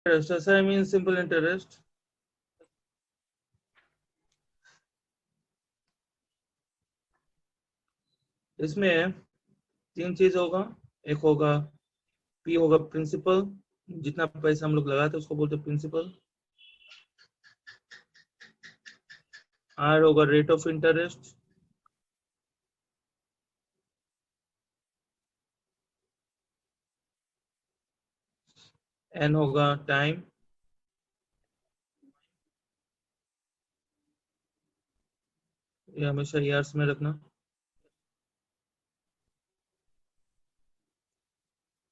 SI means simple interest. इसमें तीन चीज होगा, एक होगा P होगा प्रिंसिपल, जितना पैसा हम लोग लगाते हैं उसको बोलते हैं प्रिंसिपल। R होगा रेट ऑफ इंटरेस्ट, N होगा टाइम, ये हमेशा ईयर्स में रखना,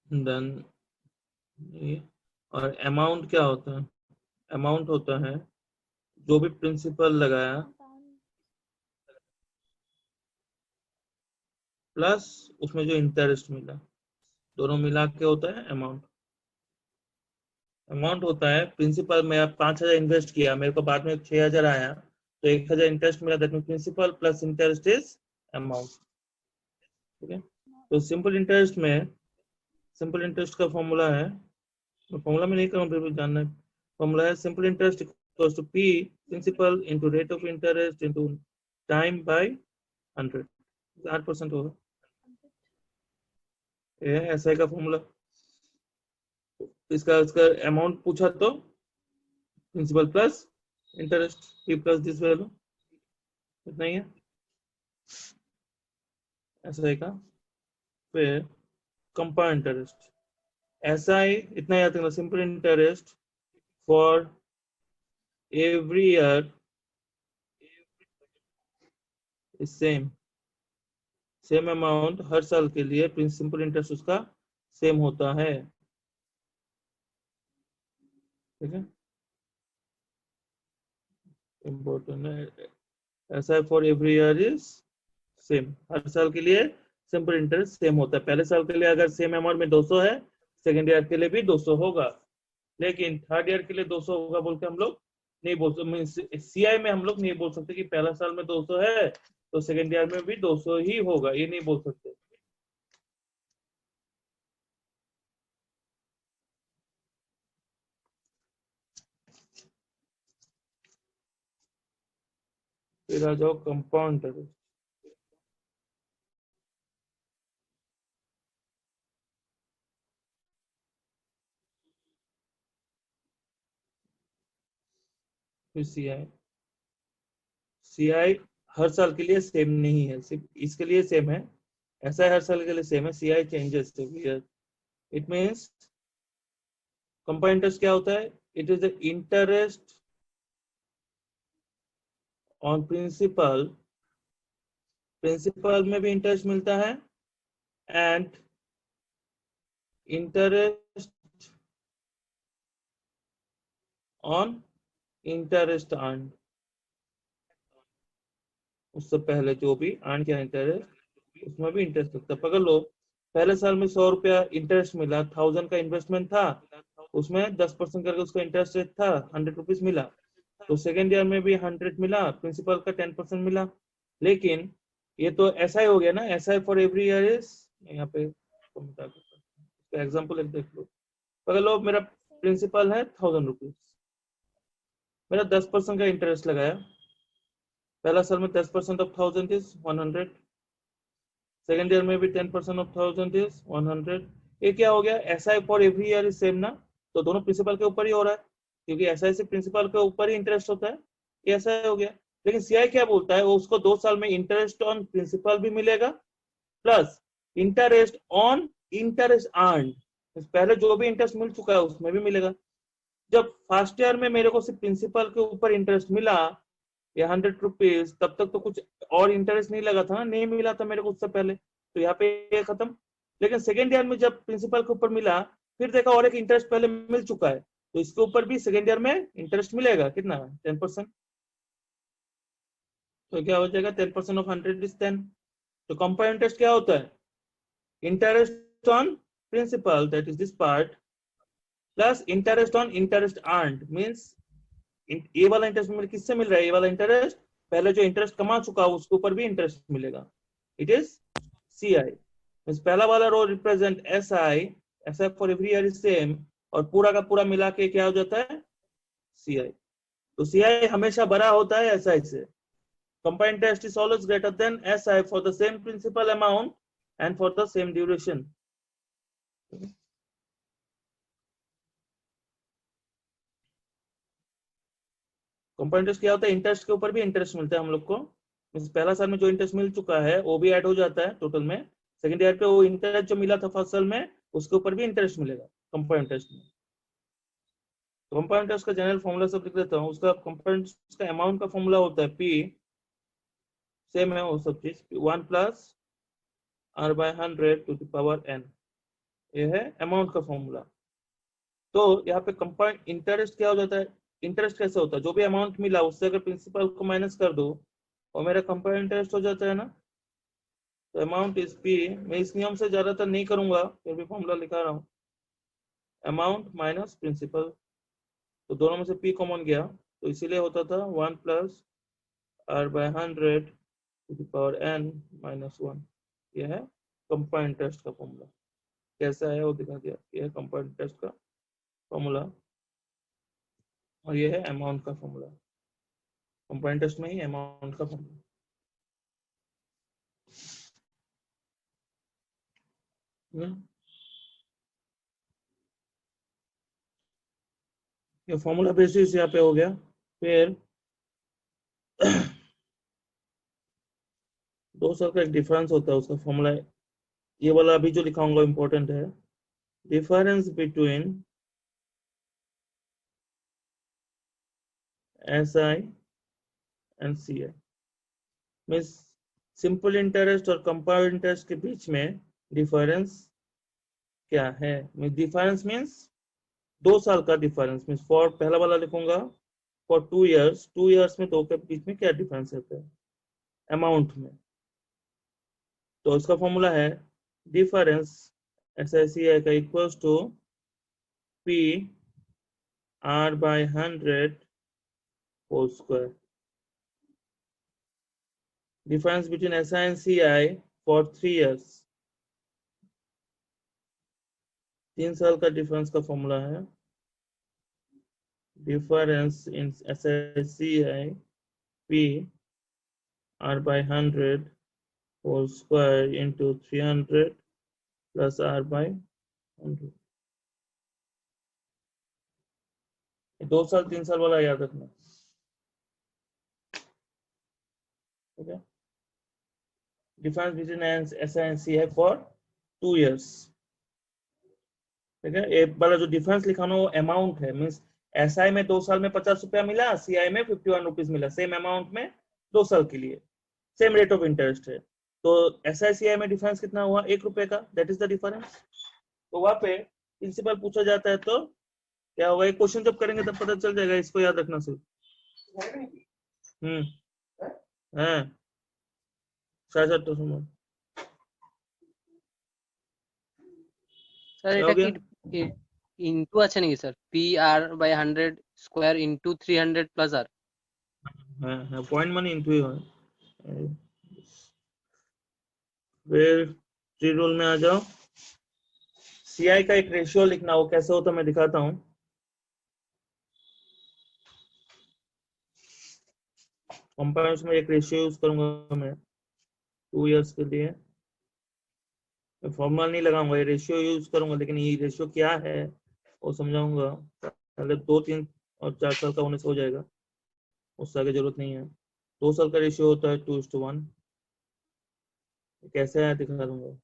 देन और अमाउंट क्या होता है, अमाउंट होता है जो भी प्रिंसिपल लगाया प्लस उसमें जो इंटरेस्ट मिला, दोनों मिला के होता है अमाउंट। अमाउंट होता है प्रिंसिपल में आप 5,000 इन्वेस्ट किया, मेरे को बाद में 6,000 आया, तो 1,000 इंटरेस्ट मिला, that means principal plus interest is amount. ठीक है, तो सिंपल इंटरेस्ट में, सिंपल इंटरेस्ट का फॉर्मूला है, फॉर्मूला में नहीं करूँ, बिल्कुल जानना है, फॉर्मूला है simple interest equals to P principal into rate of interest into time by 100, 8% होगा, ये है SI का फॉर्मूला। इसका अमाउंट पूछा तो principal plus interest, P plus this value, इतना ही है SI का। फिर कंपाउंड इंटरेस्ट, SI इतना याद रखना, simple interest for every year is same, same amount हर साल के लिए प्रिंसिपल इंटरेस्ट उसका सेम होता है। ठीक है, इम्पोर्टेंट है, SI for every year is same, हर साल के लिए सिंपल इंटरेस्ट सेम होता है। पहले साल के लिए अगर सेम अमाउंट में 200 है, सेकेंड ईयर के लिए भी 200 होगा, लेकिन थर्ड ईयर के लिए 200 होगा बोल के हम लोग नहीं बोल सकते, CI में हम लोग नहीं बोल सकते कि पहला साल में 200 है तो सेकेंड ईयर में भी 200 ही होगा, ये नहीं बोल सकते। फिर आ जाओ कंपाउंड इंटरेस्ट, फिर CI हर साल के लिए सेम नहीं है, सिर्फ इसके लिए सेम है, ऐसा हर साल के लिए सेम है, CI changes every year. It means compound interest क्या होता है, it is the interest on principal, principal में भी इंटरेस्ट मिलता है and interest on interest earn, उससे पहले जो भी अर्न किया इंटरेस्ट उसमें भी इंटरेस्ट लगता है। पकड़ लो, पहले साल में 100 रुपया इंटरेस्ट मिला, 1000 का इन्वेस्टमेंट था, उसमें 10% करके उसका इंटरेस्ट रेट था 100 रुपीज मिला, तो सेकेंड ईयर में भी 100 मिला, प्रिंसिपल का 10% मिला। लेकिन ये तो SI हो गया ना, SI for every year is, यहाँ पे एग्जाम्पल एक देख लो, पकड़ लो मेरा प्रिंसिपल है 1000 रुपीज, मेरा 10% का इंटरेस्ट लगाया, पहला साल में 10% ऑफ 1000 इज 100, सेकेंड ईयर में भी 10% ऑफ 1000 इज 100। ये क्या हो गया, SI for every year is same ना, तो दोनों प्रिंसिपल के ऊपर ही हो रहा है, क्योंकि SI से प्रिंसिपल के ऊपर ही इंटरेस्ट होता है, ये SI हो गया। लेकिन CI क्या बोलता है, वो उसको 2 साल में इंटरेस्ट ऑन प्रिंसिपल भी मिलेगा plus interest on interest earn, पहले जो भी इंटरेस्ट मिल चुका है उसमें भी मिलेगा। जब फर्स्ट ईयर में मेरे को सिर्फ प्रिंसिपल के ऊपर इंटरेस्ट मिला ये 100 रुपीज, तब तक तो कुछ और इंटरेस्ट नहीं लगा था ना, नहीं मिला था मेरे को उससे पहले, तो यहाँ पे ये खत्म। लेकिन सेकेंड ईयर में जब प्रिंसिपल के ऊपर मिला, फिर देखा और एक इंटरेस्ट पहले मिल चुका है, तो इसके ऊपर भी सेकेंड ईयर में इंटरेस्ट मिलेगा, कितना 10%, तो क्या हो जाएगा 10% ऑफ 100 इज 10। तो कंपाउंड इंटरेस्ट क्या होता है, interest on principal that is this part plus interest on interest earned, means ये वाला इंटरेस्ट में किससे मिल रहा है, ये वाला इंटरेस्ट पहले जो इंटरेस्ट कमा चुका उसके ऊपर भी इंटरेस्ट मिलेगा, इट इज CI। मींस पहला वाला row represent SI, SI for every year is same, और पूरा का पूरा मिला के क्या हो जाता है, CI। तो CI हमेशा बड़ा होता है SI से। Combined interest is always greater than SI for the same principal amount and for the same duration. Compound interest क्या होता है, इंटरेस्ट के ऊपर भी इंटरेस्ट मिलता है हम लोग को। पहला साल में जो इंटरेस्ट मिल चुका है वो भी ऐड हो जाता है टोटल में। सेकंड ईयर पे वो इंटरेस्ट जो मिला था फर्स्ट साल में उसके ऊपर भी इंटरेस्ट मिलेगा कंपाउंड इंटरेस्ट में। कंपाउंड इंटरेस्ट का जनरल फॉर्मूला सब लिख देता हूँ। उसका कंपाउंड इंटरेस्ट का अमाउंट का फॉर्मूला होता है P, सेम है वो सब चीज, 1 plus R/100 to the power n। ये है अमाउंट का फॉर्मूला। तो यहाँ पे कंपाउंड इंटरेस्ट क्या हो जाता है, इंटरेस्ट कैसे होता है, जो भी अमाउंट मिला उससे अगर प्रिंसिपल को माइनस कर दो और मेरा कंपाउंड इंटरेस्ट हो जाता है ना। तो अमाउंट इज P, मैं इस नियम से ज्यादातर नहीं करूंगा, फिर भी फॉर्मूला लिखा रहा हूँ, अमाउंट माइनस प्रिंसिपल। तो दोनों में से P कॉमन गया तो इसीलिए होता था 1 plus R/100 to the power n minus 1। यह है कंपाउंड इंटरेस्ट का फॉर्मूला। कैसा है वो दिखा दिया, यह है कंपाउंड इंटरेस्ट का फॉर्मूला और यह है अमाउंट का फॉर्मूला। कंपाउंड इंटरेस्ट में ही अमाउंट का फॉर्मूला। ये फॉर्मूला बेसिस यहाँ पे हो गया। फिर 2 साल का एक डिफरेंस होता है, उसका फॉर्मूला ये वाला अभी जो लिखाऊंगा इंपॉर्टेंट है। Difference between SI and CI means simple interest और कंपाउंड इंटरेस्ट के बीच में डिफरेंस क्या है। डिफरेंस मीन्स 2 साल का डिफरेंस मीन्स फॉर, पहला वाला लिखूंगा फॉर 2 इयर्स, 2 इयर्स में 2 के बीच में क्या डिफरेंस रहता है अमाउंट में। तो इसका फॉर्मूला है डिफरेंस SI/CI का equals to P R/100 whole square। Difference between SI and CI for 3 years, 3 साल का डिफरेंस का फॉर्मूला है difference in SI/CI P R/100 whole square into 300 plus R/100। 2 साल 3 साल वाला याद रखना, ठीक है। Difference between SI and CI for 2 years, ठीक है। एक वाला जो डिफरेंस लिखाना वो अमाउंट है, मीन्स SI में 2 साल में 50 रुपया मिला, CI में 51 रुपीज मिला, सेम अमाउंट में 2 साल के लिए सेम रेट ऑफ इंटरेस्ट है। तो SI/CI में डिफरेंस कितना हुआ, 1 रुपए का, दैट इज द डिफरेंस। तो वहां पे प्रिंसिपल पूछा जाता है तो क्या होगा, एक क्वेश्चन जब करेंगे तब पता चल जाएगा, इसको याद रखना सिर्फ। हाँ 750 স্যার এটা কি ইনটু আছে নাকি sir, PR/100 square into 300 plus R? हाँ पॉइंट मनी इनटू ही है। फिर ट्री रूल में आ जाओ। CI का एक रेशियो लिखना, वो कैसे होता मैं दिखाता हूँ। कंपाउंड्स में एक रेशियो यूज करूंगा मैं 2 इयर्स के लिए, फॉर्मूला नहीं लगाऊंगा, ये रेशियो यूज करूंगा। लेकिन ये रेशियो क्या है वो समझाऊंगा, पहले 2, 3 और 4 साल का होने से हो जाएगा, उससे आगे जरूरत नहीं है। 2 साल का रेशियो होता है 2:1। कैसे है दिखा दूंगा।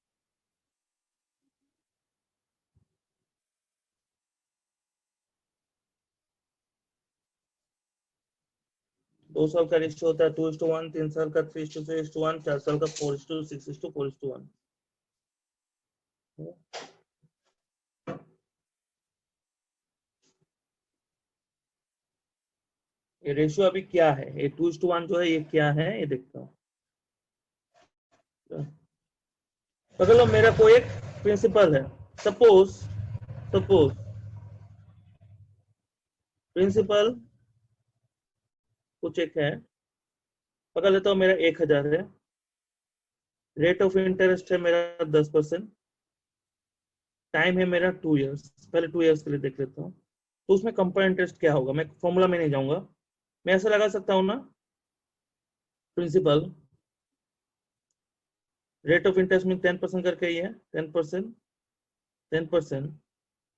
दो साल का रेशियो होता है 2:1, 3 साल का 3:3:1, 4 साल का 4:6:4:1। ये रेशियो अभी क्या है, ये 2:1 जो है ये क्या है ये देखता हूँ। अगर लो मेरा कोई एक प्रिंसिपल है, सपोज प्रिंसिपल कुछ एक है, पकड़ लेता हूँ मेरा 1000 है, रेट ऑफ इंटरेस्ट है मेरा 10%, टाइम है मेरा 2 इयर्स, पहले 2 इयर्स के लिए देख लेता हूँ। तो उसमें कंपाउंड इंटरेस्ट क्या होगा, मैं फॉर्मूला में नहीं जाऊंगा, मैं ऐसा लगा सकता हूँ ना, प्रिंसिपल रेट ऑफ इंटरेस्ट में 10% करके ही है, 10%, 10%,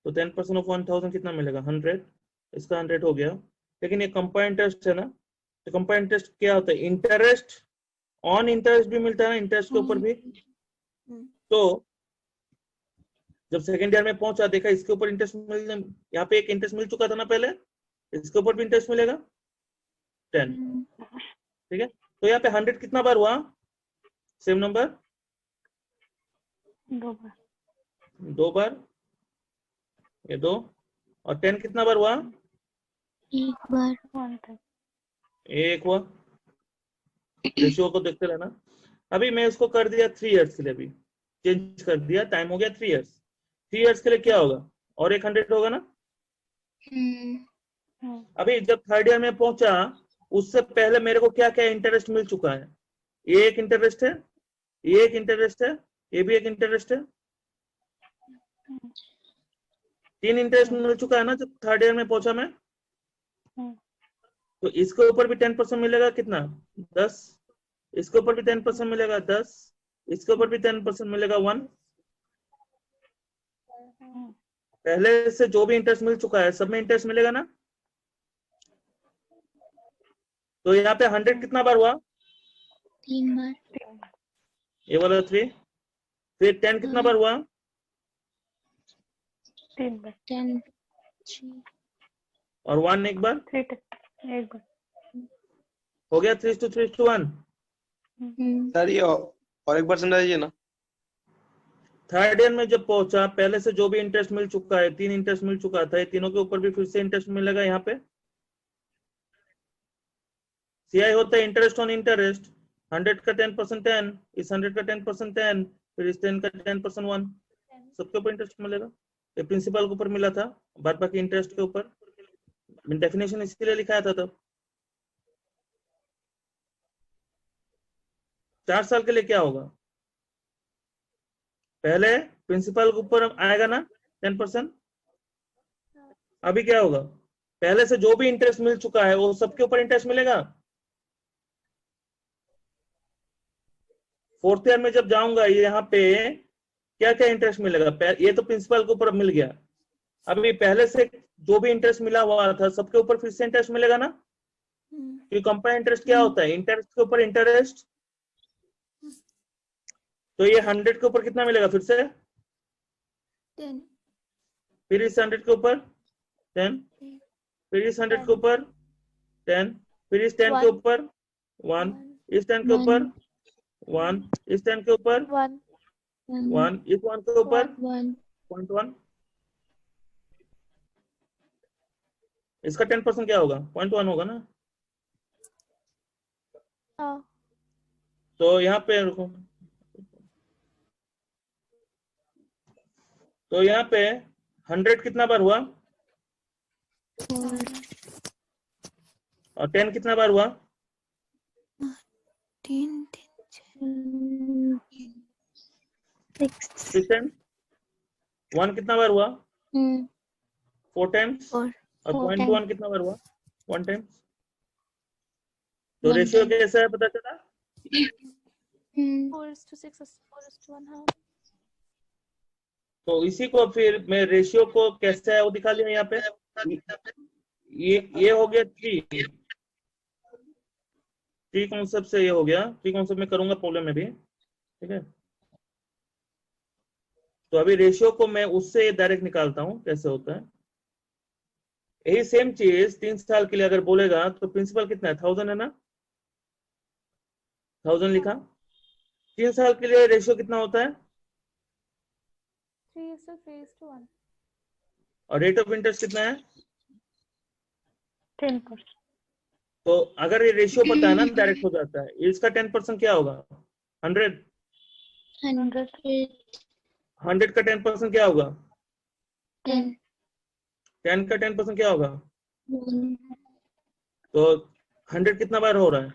तो 10% ऑफ 1000 कितना मिलेगा, 100, इसका 100 हो गया। लेकिन ये कंपाउंड इंटरेस्ट है ना, तो कंपाउंड इंटरेस्ट क्या होता है, इंटरेस्ट ऑन इंटरेस्ट भी मिलता है ना, इंटरेस्ट के ऊपर भी। तो जब सेकेंड ईयर में पहुंचा, देखा इसके ऊपर इंटरेस्ट मिल, यहाँ पे एक इंटरेस्ट मिल चुका था ना पहले, इसके ऊपर भी इंटरेस्ट मिलेगा 10, ठीक है। तो यहाँ पे 100 कितना बार हुआ, सेम नंबर 2 बार, ये 2, और 10 कितना बार हुआ, 1 बार, 1 हुआ। रेशियो को देखते रहना। अभी मैं इसको कर दिया 3 इयर्स के लिए, अभी चेंज कर दिया, टाइम हो गया 3 इयर्स। 3 इयर्स के लिए क्या होगा, और एक 100 होगा ना। अभी जब थर्ड ईयर में पहुंचा, उससे पहले मेरे को क्या क्या इंटरेस्ट मिल चुका है, ये एक इंटरेस्ट है, ये एक इंटरेस्ट है, ये भी एक इंटरेस्ट है, 3 इंटरेस्ट मिल चुका है ना जब थर्ड ईयर में पहुंचा मैं। तो इसके ऊपर भी 10% मिलेगा, कितना, 10, इसके ऊपर भी 10% मिलेगा 10, इसके ऊपर भी 10% मिलेगा 1। पहले से जो भी इंटरेस्ट मिल चुका है सब में इंटरेस्ट मिलेगा ना। तो यहाँ पे 100 कितना बार हुआ, 3 बार, ये वाला 3, फिर 10 कितना बार हुआ, 3 बार, 10, 3, और 1 एक बार, 3 एक बार। हो गया 3:1। सर ये और एक बार समझाइए ना। थर्ड ईयर में जब पहुंचा, पहले से जो भी इंटरेस्ट मिल चुका है, 3 इंटरेस्ट मिल चुका था, ये तीनों के ऊपर भी फिर से इंटरेस्ट मिलेगा। यहाँ पे सीआई होता है इंटरेस्ट ऑन इंटरेस्ट, 100 का 10% 10, इस 100 का 10% 10, फिर इस 10 का 10% 1, सबके ऊपर इंटरेस्ट मिलेगा। ये प्रिंसिपल के ऊपर मिला था, बाद बाकी इंटरेस्ट के ऊपर। डेफिनेशन इसीलिए लिखाया था तब। 4 साल के लिए क्या होगा, पहले प्रिंसिपल के ऊपर आएगा ना 10%, अभी क्या होगा, पहले से जो भी इंटरेस्ट मिल चुका है वो सबके ऊपर इंटरेस्ट मिलेगा। फोर्थ ईयर में जब जाऊंगा, ये यहाँ पे क्या क्या इंटरेस्ट मिलेगा, ये तो प्रिंसिपल के ऊपर मिल गया, अभी पहले से जो भी इंटरेस्ट मिला हुआ था सबके ऊपर फिर से इंटरेस्ट मिलेगा ना। तो कंपाउंड इंटरेस्ट क्या होता है, इंटरेस्ट के ऊपर इंटरेस्ट। तो ये 100 के ऊपर कितना मिलेगा, फिर से 10, फिर इस 100 के ऊपर 10, फिर इस 100 के ऊपर 10, फिर इस 10 के ऊपर 1, इस 10 के ऊपर 1, इस 10 के ऊपर 1, इस 1 के ऊपर 1, 0.1, इसका 10% क्या होगा, 0.1 होगा ना। तो यहाँ पे रुको, तो यहाँ पे 100 कितना बार हुआ, 4, और 10 कितना बार हुआ, 3, 6, 6 टाइम्स, 1 कितना बार हुआ, 4 टाइम्स, 4, और 4 0.1 कितना बार हुआ, 1 टाइम्स। तो 1 रेशियो time. कैसा है पता चला। 4:6 4:1 तो इसी को फिर मैं रेशियो को कैसे है वो दिखा लिया यहाँ पे। ये हो गया 3 कॉन्सेप्ट से, ये हो गया 3 कॉन्सेप्ट में करूंगा प्रॉब्लम में भी, ठीक है। तो अभी रेशियो को मैं उससे डायरेक्ट निकालता हूँ कैसे होता है। यही सेम चीज 3 साल के लिए अगर बोलेगा तो प्रिंसिपल कितना है, 1000 है ना, 1000 लिखा। 3 साल के लिए रेशियो कितना होता है, 3:3:1 और रेट ऑफ इंटरेस्ट कितना है। 10%। तो अगर ये रेशियो पता है ना, डायरेक्ट हो जाता है। इसका 10% क्या होगा, 100, 100, 100 का 10% क्या होगा, 10, 10 का 10% क्या होगा। 1, तो 100 कितना बार हो रहा है,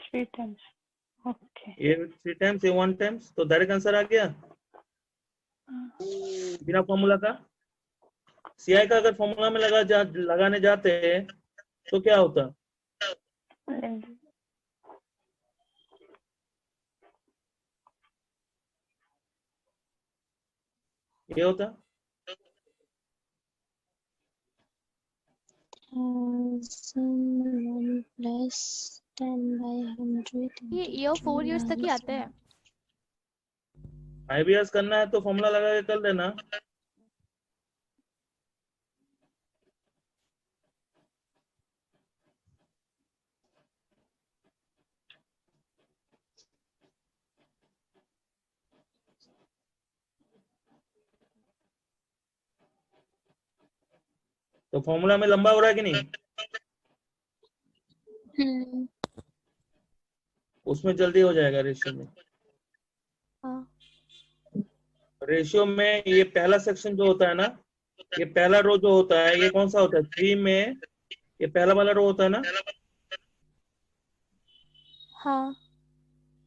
3 times। ओके। ये 3 टाइम्स, ये 1 टाइम्स, तो डायरेक्ट आंसर आ गया। बिना फॉर्मूला का। सीआई का अगर फॉर्मूला में लगाने जाते तो क्या होता? ये होता 1000 plus 10/100 ये ईयर 4 इयर्स तक ही आते हैं। आईबीएस करना है तो फॉर्मूला लगा के कर लेना। तो फॉर्मूला में लंबा हो रहा है कि नहीं? उसमें जल्दी हो जाएगा रेशियो में। हाँ रेशियो में ये पहला सेक्शन जो होता है ना, ये पहला रो जो होता है ये कौन सा होता है? 3 में ये पहला वाला रो होता है ना, हाँ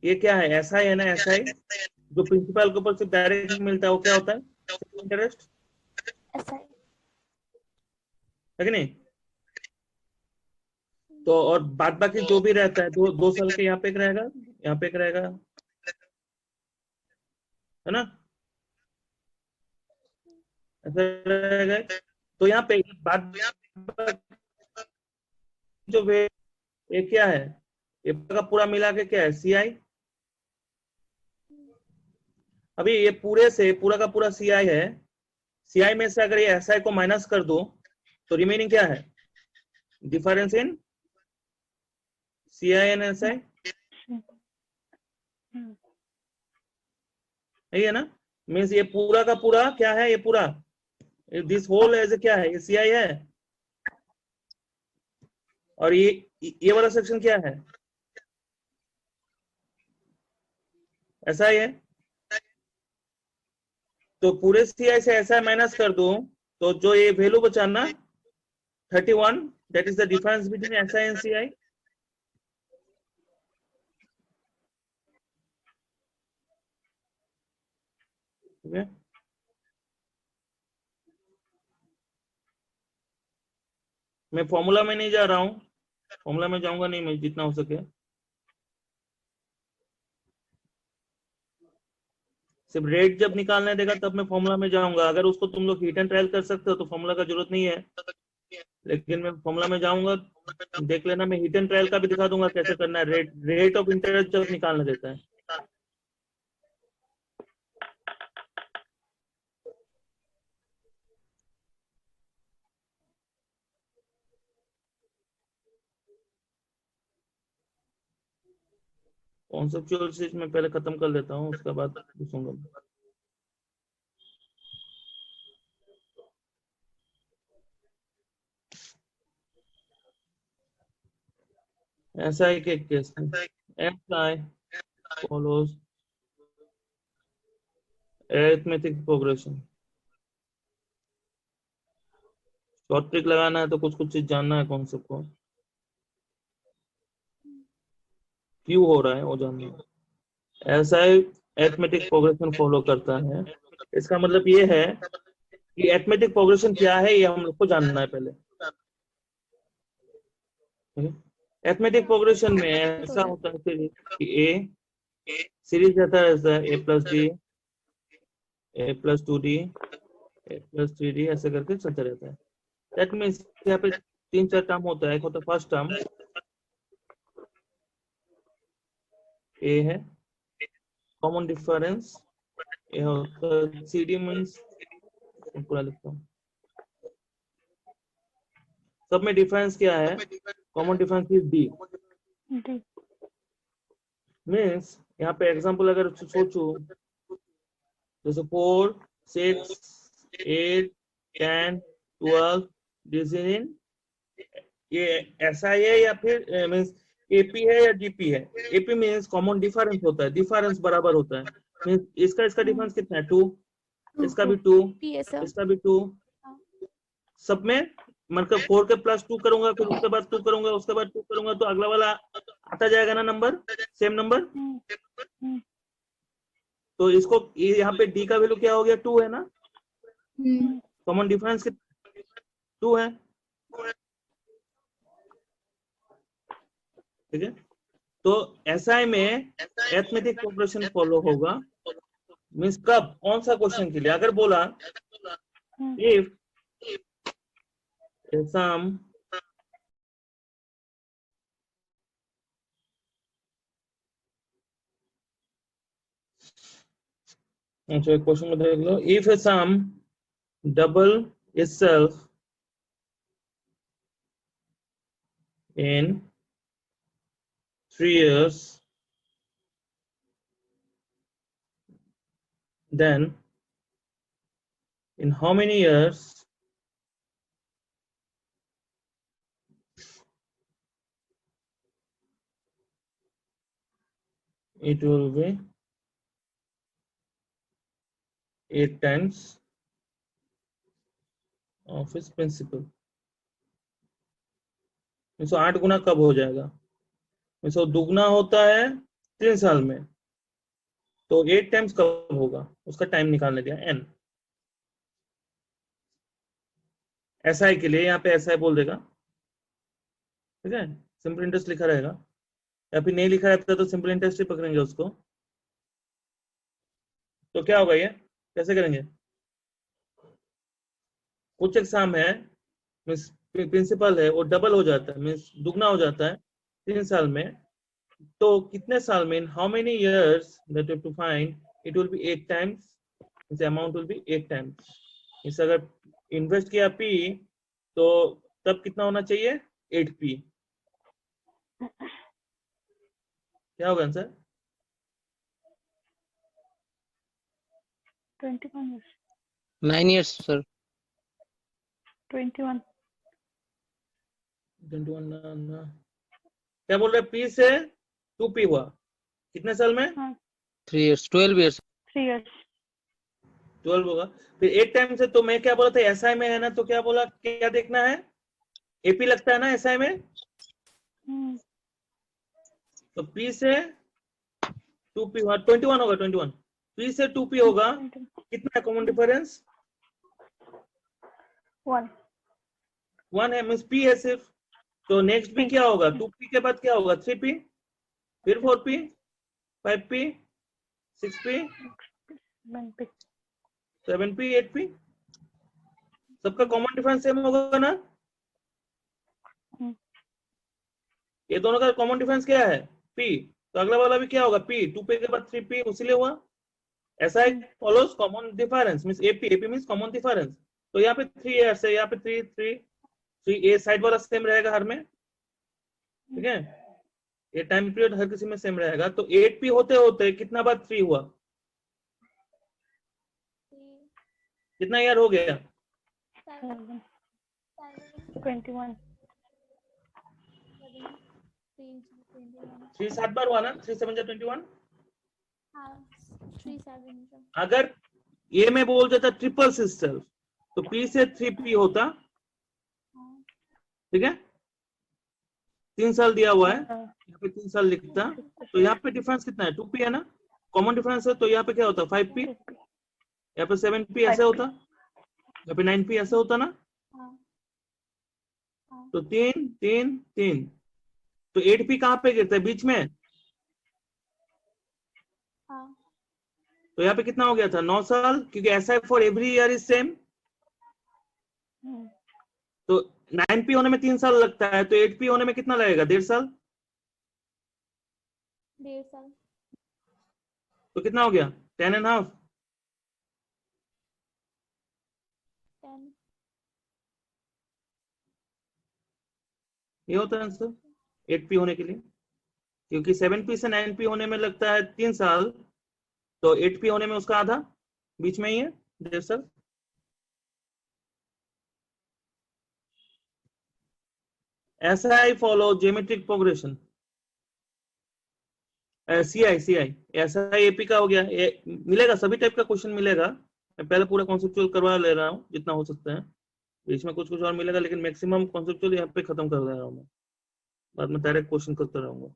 ये क्या है? एसआई है ना, एसआई जो प्रिंसिपल के ऊपर से डायरेक्ट मिलता है वो क्या होता है? इंटरेस्ट ऐसा ही। है कि नहीं? तो और बाद बाकी जो भी रहता है 2 साल के यहाँ पे एक रहेगा, यहाँ पे एक रहेगा, है ना, ऐसा रहेगा। तो यहाँ पे बाद जो वे ये क्या है? ये का पूरा मिला के क्या है? सीआई। अभी ये पूरे से पूरा का पूरा सीआई है। सीआई में से अगर ये एसआई को माइनस कर दो तो रिमेनिंग क्या है? Difference in CI and SI, है ना? मीन्स ये पूरा का पूरा क्या है? ये पूरा दिस होल एज क्या है? ये सीआई है। और ये वाला सेक्शन क्या है? ऐसा ही है। तो पूरे सीआई से ऐसा माइनस कर दूं तो जो ये वैल्यू बचा ना 31, that is the difference between SI and CI. मैं फॉर्मूला में नहीं जा रहा हूं, फॉर्मूला में जाऊंगा नहीं मैं जितना हो सके। सिर्फ रेट जब निकालने देगा तब मैं फॉर्मूला में जाऊंगा। अगर उसको तुम लोग हिट एंड ट्रायल कर सकते हो तो फॉर्मूला का जरूरत नहीं है, लेकिन मैं फॉर्मूला में जाऊंगा। देख लेना, मैं हिट एंड ट्रायल का भी दिखा दूंगा कैसे करना है। रेट ऑफ इंटरेस्ट जब निकालने देता है। कॉन्सेप्चुअल चीज में पहले खत्म कर लेता हूँ, उसके बाद पूछूंगा। एसआई के केस में SI follows arithmetic progression. Short trick लगाना है तो कुछ कुछ चीज जानना है कॉन्सेप्ट को, क्यों हो रहा है वो जानना है। एसआई अरिथमेटिक प्रोग्रेशन फॉलो करता है। इसका मतलब ये है कि अरिथमेटिक प्रोग्रेशन क्या है ये हम लोग को जानना है पहले। अरिथमेटिक प्रोग्रेशन में ऐसा होता है कि ए सीरीज रहता है ऐसा ए प्लस डी, ए प्लस 2d, ए प्लस 3d ऐसे करके चलता रहता है। दैट मीन्स यहाँ पे 3-4 टर्म होता है। एक होता है फर्स्ट टर्म ए है, कॉमन डिफरेंस ए होता है सी डी। मीन्स पूरा लिखता हूँ, सब में डिफरेंस क्या है? Common difference is D. Means यहाँ पे एग्जांपल अगर सोचो जैसे 4, 6, 8, 10, 12 दिस इज इन ये ऐसा है या फिर मीन्स एपी है या जीपी है। एपी मीन्स कॉमन डिफरेंस होता है, डिफरेंस बराबर होता है। मीन्स इसका डिफरेंस कितना है? 2, इसका भी 2, इसका भी 2। सब में मतलब 4 के प्लस 2 करूंगा, फिर उसके बाद 2 करूंगा, उसके बाद 2 करूंगा तो अगला वाला आता जाएगा ना नंबर, सेम नंबर। तो तो इसको ये यहाँ पे डी का वैल्यू क्या हो गया 2 है ना, कॉमन डिफरेंस 2 है, ठीक है। तो एसआई में अरिथमेटिक प्रोग्रेशन फॉलो होगा, मीन्स कब, कौन सा क्वेश्चन के लिए, अगर बोला इफ सम अच्छा क्वेश्चन में देख लो, if a sum double itself in 3 years, then in how many years it will be 8 times of its principal। 8 गुना कब हो जाएगा, दुगना होता है 3 साल में, तो 8 टाइम्स कब होगा, उसका टाइम निकालने दिया n। एसआई के लिए यहाँ पे एसआई बोल देगा, ठीक है, सिंपल इंटरेस्ट लिखा रहेगा, या फिर नहीं लिखा रहता तो सिंपल इंटरेस्ट ही पकड़ेंगे उसको। तो क्या होगा, ये कैसे करेंगे, कुछ एग्जाम है मीन्स प्रिंसिपल है वो डबल हो जाता है, मीन्स दुगना हो जाता है 3 साल में, तो कितने साल में, in how many years that you have to find, it will be 8 times, means amount will be 8 times. इस अगर इन्वेस्ट किया P तो तब कितना होना चाहिए 8P। क्या होगा आंसर, 21 years. 9 years sir. 21. 21 ना, क्या बोल रहे हैं, P से 2P हुआ कितने साल में, 3 years 12 years। 3 years. 12 होगा, फिर 8 टाइम से, तो मैं क्या बोला था एसआई में है ना, तो क्या बोला, क्या देखना है, एपी लगता है ना एसआई में, तो P से 2P हुआ 21 होगा, 21 P से 2P होगा, कितना कॉमन डिफरेंस 1 है, मींस P है सिर्फ, तो नेक्स्ट भी क्या होगा, 2P के बाद क्या होगा 3P, फिर 4P, 5P, 6P, 7P, 8P, सबका कॉमन डिफरेंस सेम होगा ना, ये दोनों का कॉमन डिफरेंस क्या है P, तो अगला वाला भी क्या होगा P, 2P के बाद 3P, उसीलिए हुआ ऐसा follows common difference, means AP means common difference, तो यहाँ पे 3 इयर्स है, यहाँ पे 3 ए साइड वाला सेम रहेगा हर में, ठीक है, ये टाइम पीरियड हर किसी में सेम रहेगा, तो 8P होते होते कितना बार 3 हुआ, कितना ईयर हो गया, 21. 3 7 बार हुआ ना, 3 7 21। हाँ 3 7 अगर ये में बोल देता ट्रिपल सिस्टर, तो P से 3P होता, ठीक है, 3 साल दिया हुआ है, यहाँ पे 3 साल लिखता, तो यहाँ पे डिफरेंस कितना है 2P है ना, कॉमन डिफरेंस है, तो यहाँ पे क्या होता 5P, यहाँ पे 7P ऐसे होता, यहाँ पे 9P ऐसे होता ना, तो 3 3 3, तो 8P कहाँ पे गिरता है बीच में, तो यहाँ पे कितना हो गया था 9 साल, क्योंकि ऐसा for every year is same, तो 9P होने में 3 साल लगता है, तो 8P होने में कितना लगेगा 1.5 साल, 1.5 साल, तो कितना हो गया 10.5, 10 ये होता है आंसर 8P होने के लिए, क्योंकि 7P से 9P होने में लगता है 3 साल, तो 8P होने में उसका आधा बीच में ही है 1.5 साल। ऐसा ही फॉलो ज्योमेट्रिक प्रोग्रेशन, CI ऐसा AP का हो गया, मिलेगा सभी टाइप का क्वेश्चन मिलेगा, मैं पहले पूरा कॉन्सेप्चुअल करवा ले रहा हूँ जितना हो सकता है, बीच में कुछ कुछ और मिलेगा, लेकिन मैक्सिमम कॉन्सेप्चुअल यहाँ पे खत्म कर रहा हूँ मैं, बाद में डायरेक्ट क्वेश्चन करता रहूंगा।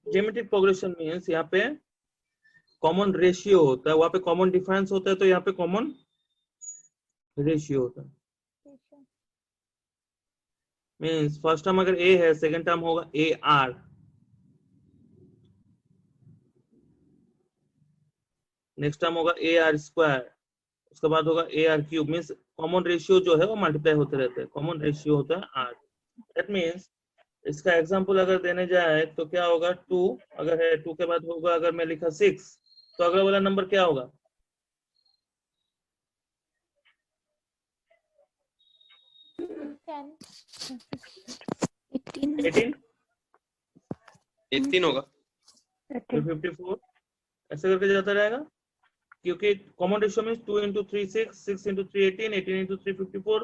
ज्योमेट्रिक प्रोग्रेशन मीन्स यहाँ पे कॉमन रेशियो होता है, वहां पे कॉमन डिफरेंस होता है, तो यहाँ पे कॉमन रेशियो होता है। Ratio. मीन्स फर्स्ट टर्म अगर ए है, सेकंड टर्म होगा ए आर, नेक्स्ट टर्म होगा ए आर स्क्वायर, उसके बाद होगा A R cube. Means common ratio जो है वो मल्टीप्लाई होते रहते हैं, कॉमन रेशियो होता है आर। दैट मीन्स इसका एग्जांपल अगर देने जाए तो क्या होगा, 2 अगर है, 2 के बाद होगा, अगर मैं लिखा 6, तो अगला वाला नंबर क्या होगा? 10. 18 18, 18 होगा। फिर 54, ऐसे करके जाता रहेगा, क्योंकि कॉमन रेशियो में 2 into 3 6, 6 into 3 18, 18 into 3 54,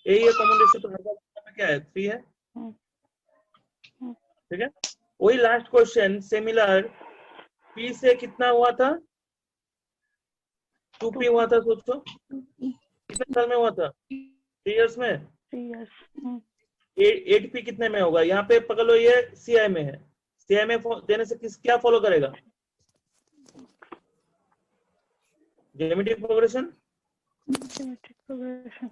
यही है कॉमन रेशियो। तो हर बार में क्या है, 3 है। ठीक है, वही लास्ट क्वेश्चन सिमिलर, पी से कितना हुआ था, 2p हुआ था। सोचो कितने साल में हुआ था, 3 इयर्स में। 3 years. 8p कितने में होगा? यहाँ पे पकड़ लो, ये सीआई में है, सीआई में देने से किस क्या फॉलो करेगा, ज्योमेट्रिक प्रोग्रेशन। Geometric progression.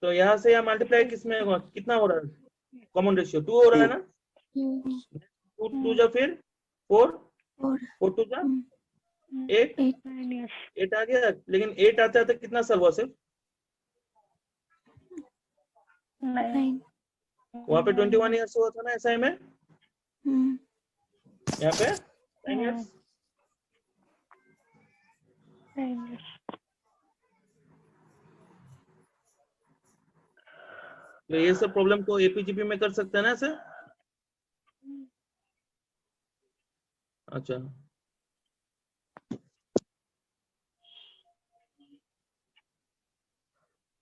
तो यहाँ से यहाँ मल्टीप्लाई किसमें होगा, कितना हो रहा है, कॉमन रेशियो 2 हो रहा है ना, 2 2 जा फिर 4, 4 2 जा 8, 9 years. 8 आ गया। लेकिन 8 आते आते कितना साल हुआ सिर्फ, 9. वहां पे 21 ईयर्स हुआ था ना एसआई में, यहाँ पे 9 ईयर्स। 9 years. तो ये सब प्रॉब्लम को एपीजीपी में कर सकते हैं ना ऐसे। अच्छा,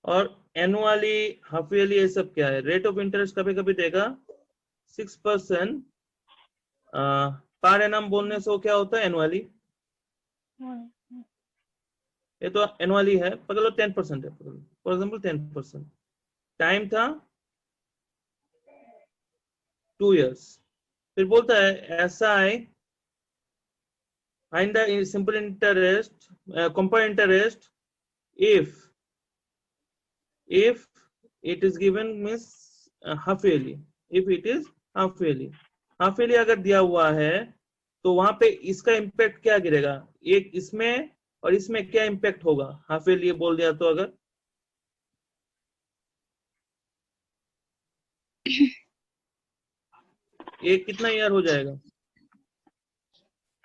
और एनुअली, हाफ ईयरली, ये सब क्या है? रेट ऑफ इंटरेस्ट कभी कभी देगा 6% पर एनम, बोलने से वो क्या होता है, एनुअली। ये तो एनुअली है, पकड़ लो 10% है, फॉर एग्जाम्पल 10%। टाइम था 2 इयर्स। फिर बोलता है SI find the simple interest, compound interest if it is given, means half yearly, if it is half yearly अगर दिया हुआ है, तो वहां पे इसका इम्पैक्ट क्या गिरेगा, एक इसमें और इसमें क्या इम्पैक्ट होगा, हाफ ईयरली बोल दिया तो अगर एक कितना ईयर हो जाएगा,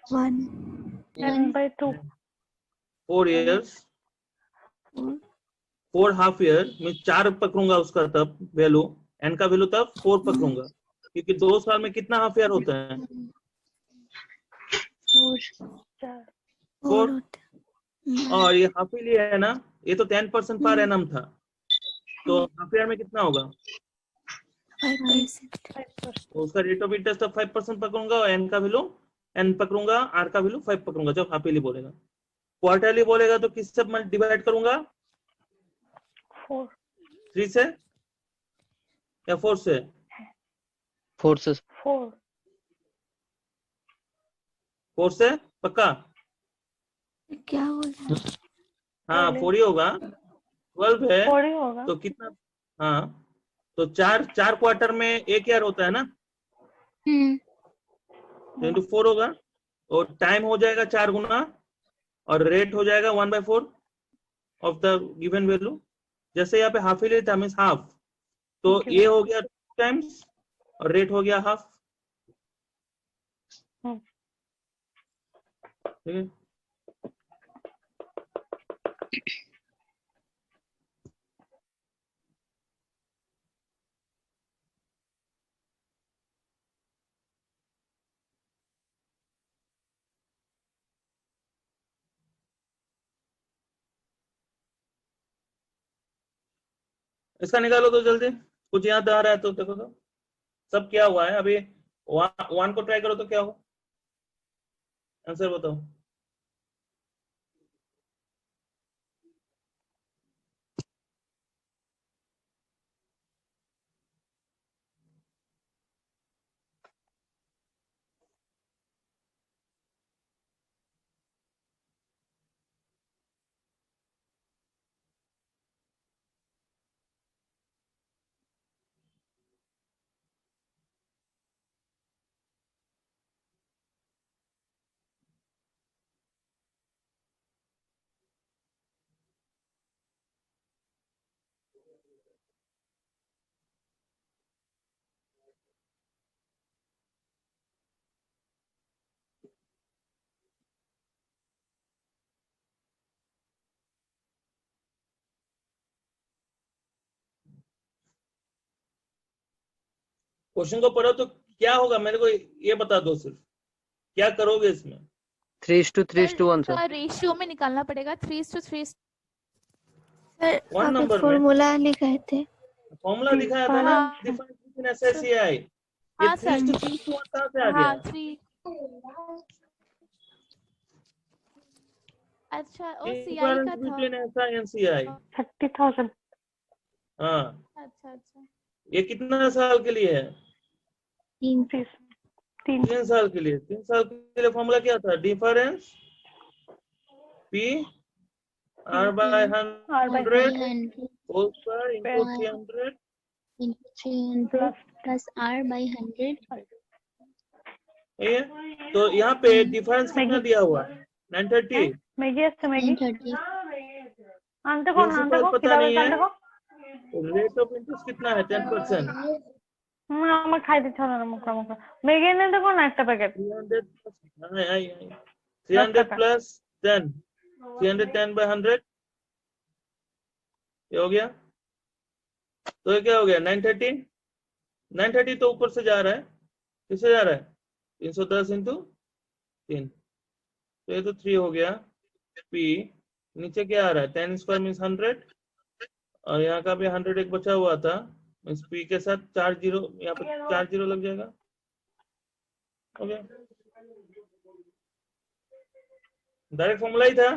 10/2. 4 years, 4 हाफ ईयर में 4 पकड़ूंगा उसका, तब वैल्यू एन का वैल्यू तब 4 पकड़ूंगा, क्योंकि 2 साल में कितना हाफ ईयर होता है, 4। और ये हाफ ईयरली है ना, ये तो 10% पर एनम था, तो हाफ ईयर में कितना होगा, 5%. तो उसका रेट ऑफ इंटरेस्ट अब 5% पकड़ूंगा, और एन का वैल्यू एन पकड़ूंगा, आर का वैल्यू 5 पकड़ूंगा जब हाफ ईयरली बोलेगा। क्वार्टरली बोलेगा तो किससे डिवाइड करूंगा, 4. 3 से या 4 से, 4 से 4. 4 से पक्का, क्या बोल रहा है? हाँ 4 ही होगा, 12 है 4 ही होगा. तो कितना, हाँ तो 4 क्वार्टर में एक ईयर होता है ना, 24 होगा, और टाइम हो जाएगा 4 गुना, और रेट हो जाएगा 1/4 ऑफ द गिवन वैल्यू। जैसे यहाँ पे हाफ ईयरली था मींस हाफ, तो Okay. ये हो गया 2 टाइम्स और रेट हो गया हाफ। ठीक है, इसका निकालो तो जल्दी, कुछ याद आ रहा है तो देखो तो, सब क्या हुआ है अभी, 1 को ट्राई करो तो क्या हो, आंसर बताओ। क्वेश्चन को पढ़ो तो क्या होगा मेरे को ये बता दो, सिर्फ क्या करोगे इसमें? 3:3:1 सर। सर रेशियो में निकालना पड़ेगा 3:3। सर वन आप नंबर में फॉर्मूला लिखाए थे। फॉर्मूला दिखाया था ना, हाँ। Difference between SSCI। ये हाँ सर 3:3 कहाँ से आ गया? हाँ 3। अच्छा ओ सीआई डिफरेंस का था। Between SI and CI। 30,000. हाँ, अच्छा ये कितना साल के लिए है? 3. 3 साल के लिए। 3 साल के लिए फॉर्मूला क्या था? Difference P R by R by 100 100 whole square into 300 into 300 plus R by 100. ये तो यहाँ पे डिफरेंस कितना दिया हुआ है? 930। मैगी असते मैगी 930. प्रिंसिपल पता नहीं है। है रेट ऑफ इंटरेस्ट कितना है? 10%। আমার খাইতে ইচ্ছা হলো না মুখা মুখা মেগে এনে দেখো না একটা প্যাকেট 300 300 টাকা। plus 10 310 by 100 ये हो गया। तो ये क्या हो गया? 930। 930 तो ऊपर से जा रहा है, किससे जा रहा है? 310 इंटू 3, तो ये तो 3 हो गया। P नीचे क्या आ रहा है? 10 स्क्वायर मीन्स 100, और यहाँ का भी 100 एक बचा हुआ था, मीन्स P के साथ 4 जीरो, यहाँ पे 4 जीरो लग जाएगा। हो गया, डायरेक्ट फॉर्मूला ही था।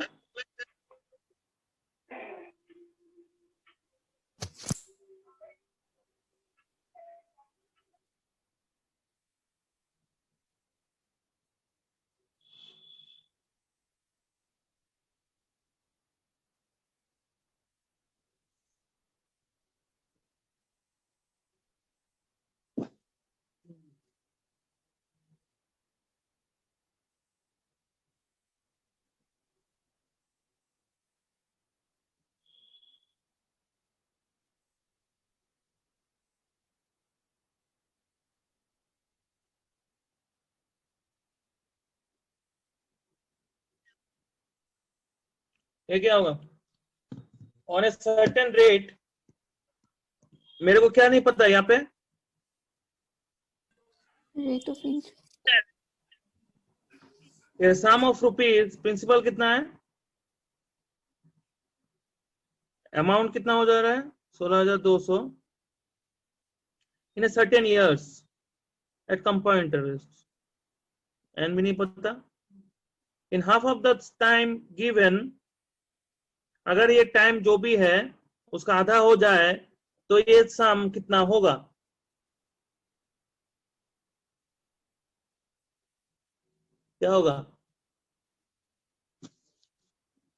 ये क्या होगा? ऑन ए सर्टेन रेट, मेरे को क्या नहीं पता यहाँ पे? Rate of interest. ये सम ऑफ रुपीज, प्रिंसिपल कितना है? अमाउंट कितना हो जा रहा है? 16,200 in a certain years at compound interest. N भी नहीं पता। In half of the time given, अगर ये टाइम जो भी है उसका आधा हो जाए तो ये सम कितना होगा? क्या होगा?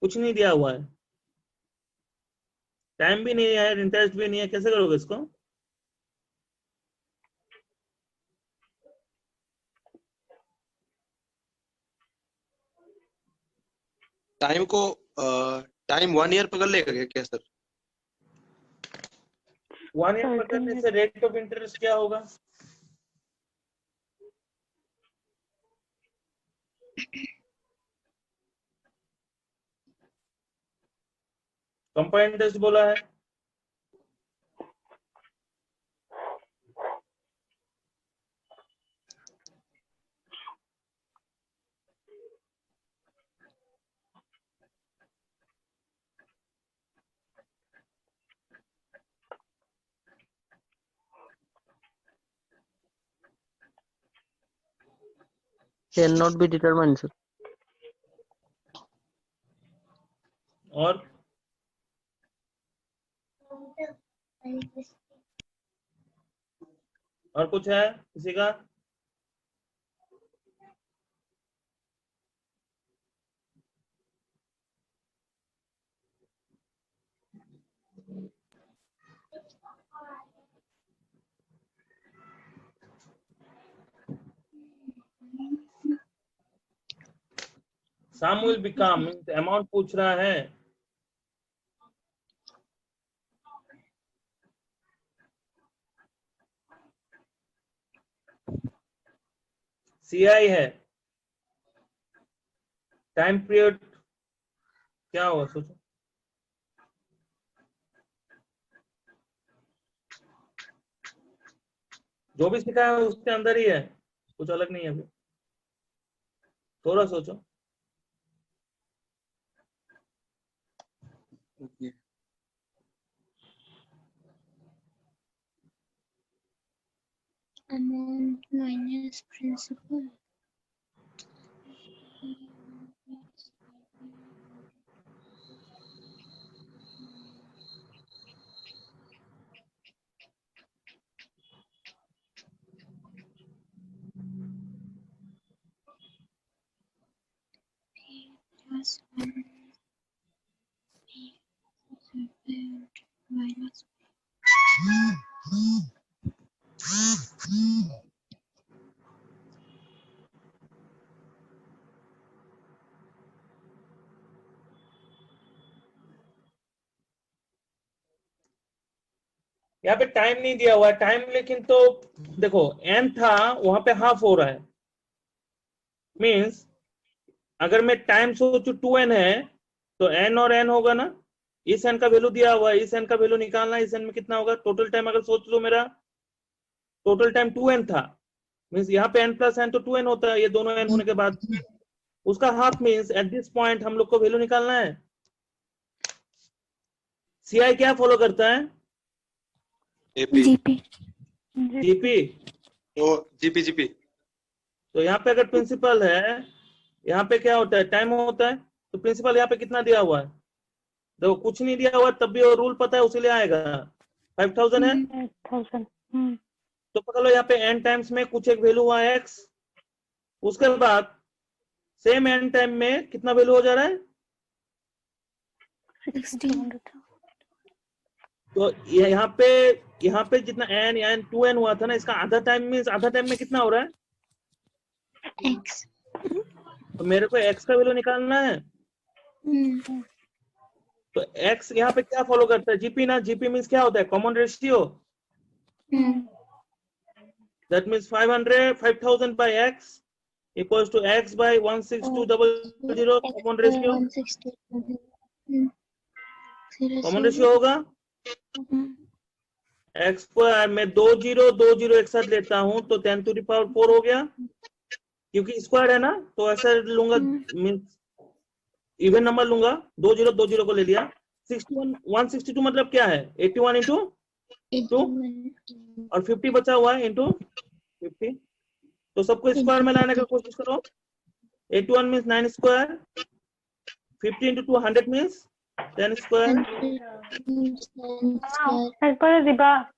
कुछ नहीं दिया हुआ है, टाइम भी नहीं है, इंटरेस्ट भी नहीं है, कैसे करोगे इसको? टाइम को टाइम 1 ईयर पकड़ लेगा क्या सर? 1 ईयर पकड़ने से रेट ऑफ इंटरेस्ट क्या होगा? कंपाउंड इंटरेस्ट बोला है। Cannot be determined sir। और कुछ है किसी का? सम विल बिकम, अमाउंट पूछ रहा है। CI है, टाइम पीरियड क्या होगा सोचो? जो भी सीखा है उसके अंदर ही है, कुछ अलग नहीं है अभी। थोड़ा सोचो। Okay. Amount minus principal. Plus 1 minus यहाँ पे टाइम नहीं दिया हुआ है, टाइम लेकिन तो देखो n था वहां पे हाफ हो रहा है, मींस अगर मैं टाइम सोचू 2n है तो n और n होगा ना, इस n का वैल्यू दिया हुआ है, इस n का वैल्यू निकालना, इस n में कितना होगा टोटल टाइम। अगर सोच लो मेरा टोटल टाइम 2n था, मींस यहाँ पे n प्लस n तो 2n होता है, ये दोनों n होने के बाद उसका half, means at this point हम लोग को वैल्यू निकालना है। सीआई क्या फॉलो करता है? AP GP. जीपी। तो GP तो यहाँ पे अगर प्रिंसिपल है, यहाँ पे क्या होता है टाइम होता है, तो प्रिंसिपल यहाँ पे कितना दिया हुआ है? देखो कुछ नहीं दिया हुआ तब भी वो रूल पता है उसी लिए आएगा। 5000 है 8000। तो पकड़ लो यहाँ पे n टाइम्स में कुछ एक वैल्यू हुआ है x, उसके बाद सेम n टाइम में कितना वैल्यू हो जा रहा है? 16. तो यहाँ पे जितना n 2n हुआ था ना, इसका आधा टाइम मींस आधा टाइम में कितना हो रहा है? X. तो मेरे को x का वैल्यू निकालना है। तो x यहाँ पे क्या फॉलो करता है? जीपी ना, जीपी मींस क्या होता है? Common ratio. That means 5000 by x equals to x by 16200 common ratio. 160. Common ratio होगा x स्क्वायर में 2 0 एक साथ लेता हूं तो 10 to the power 4 हो गया, क्योंकि स्क्वायर है ना तो ऐसा लूंगा, मींस इवन नंबर लूंगा, 2 0 को ले लिया। 61 162 मतलब क्या है? 81 इंटू 2 और 50 बचा हुआ है इंटू 50, तो सबको स्क्वायर में लाने का कोशिश करो। 81 means 9 square, 50 into 2 100 means 10 square, একবারে দিবা